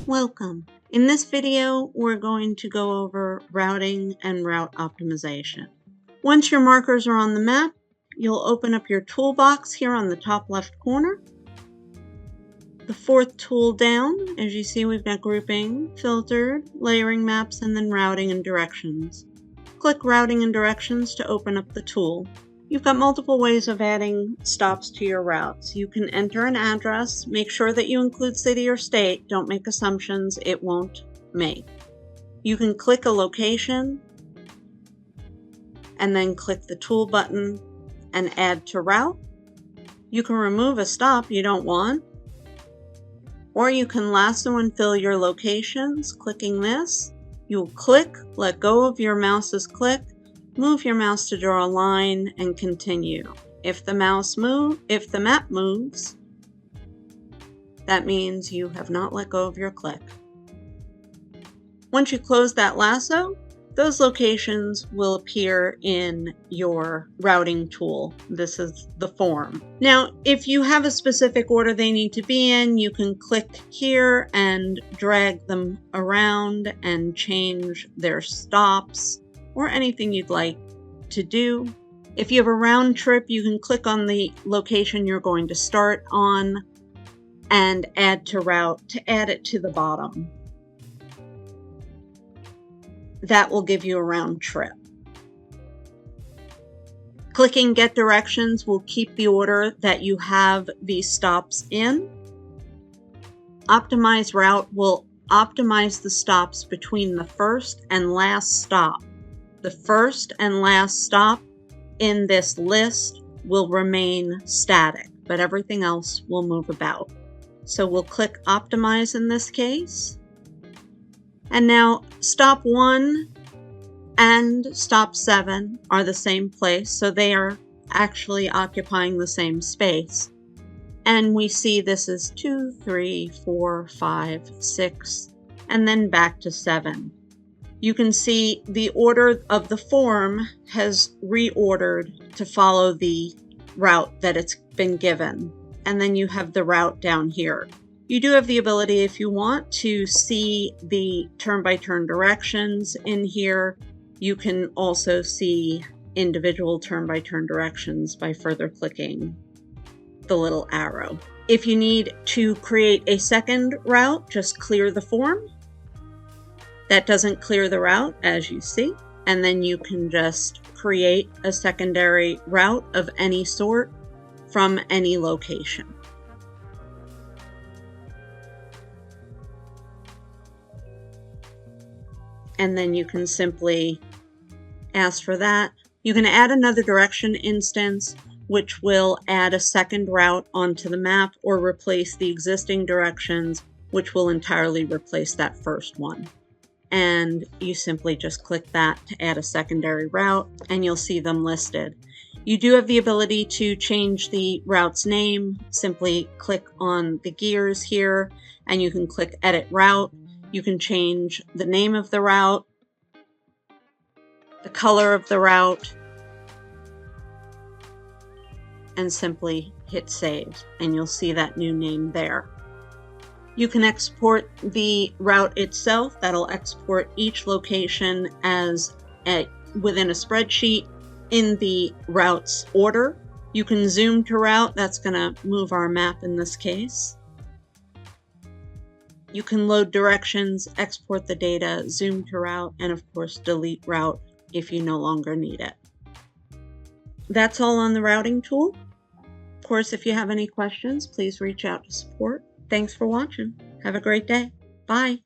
Welcome. In this video, we're going to go over routing and route optimization. Once your markers are on the map, you'll open up your toolbox here on the top left corner. The fourth tool down, as you see, we've got grouping, filtered, layering maps, and then routing and directions. Click routing and directions to open up the tool. You've got multiple ways of adding stops to your routes. You can enter an address, make sure that you include city or state, don't make assumptions, it won't make. You can click a location and then click the tool button and add to route. You can remove a stop you don't want, or you can lasso and fill your locations. Clicking this, you'll click, let go of your mouse's click, move your mouse to draw a line and continue. If the map moves, that means you have not let go of your click. Once you close that lasso, those locations will appear in your routing tool. This is the form. Now, if you have a specific order they need to be in, you can click here and drag them around and change their stops or anything you'd like to do. If you have a round trip, you can click on the location you're going to start on and add to route to add it to the bottom. That will give you a round trip. Clicking Get Directions will keep the order that you have these stops in. Optimize Route will optimize the stops between the first and last stop. The first and last stop in this list will remain static, but everything else will move about. So we'll click Optimize in this case. And now stop 1 and stop 7 are the same place, so they are actually occupying the same space. And we see this is 2, 3, 4, 5, 6, and then back to 7. You can see the order of the form has reordered to follow the route that it's been given. And then you have the route down here. You do have the ability, if you want, to see the turn-by-turn directions in here. You can also see individual turn-by-turn directions by further clicking the little arrow. If you need to create a second route, just clear the form. That doesn't clear the route, as you see, and then you can just create a secondary route of any sort from any location. And then you can simply ask for that. You can add another direction instance, which will add a second route onto the map or replace the existing directions, which will entirely replace that first one. And you simply just click that to add a secondary route, and you'll see them listed. You do have the ability to change the route's name. Simply click on the gears here, and you can click Edit Route. You can change the name of the route, the color of the route, and simply hit Save, and you'll see that new name there. You can export the route itself. That'll export each location as within a spreadsheet in the route's order. You can zoom to route. That's going to move our map in this case. You can load directions, export the data, zoom to route, and of course delete route if you no longer need it. That's all on the routing tool. Of course, if you have any questions, please reach out to support. Thanks for watching. Have a great day. Bye.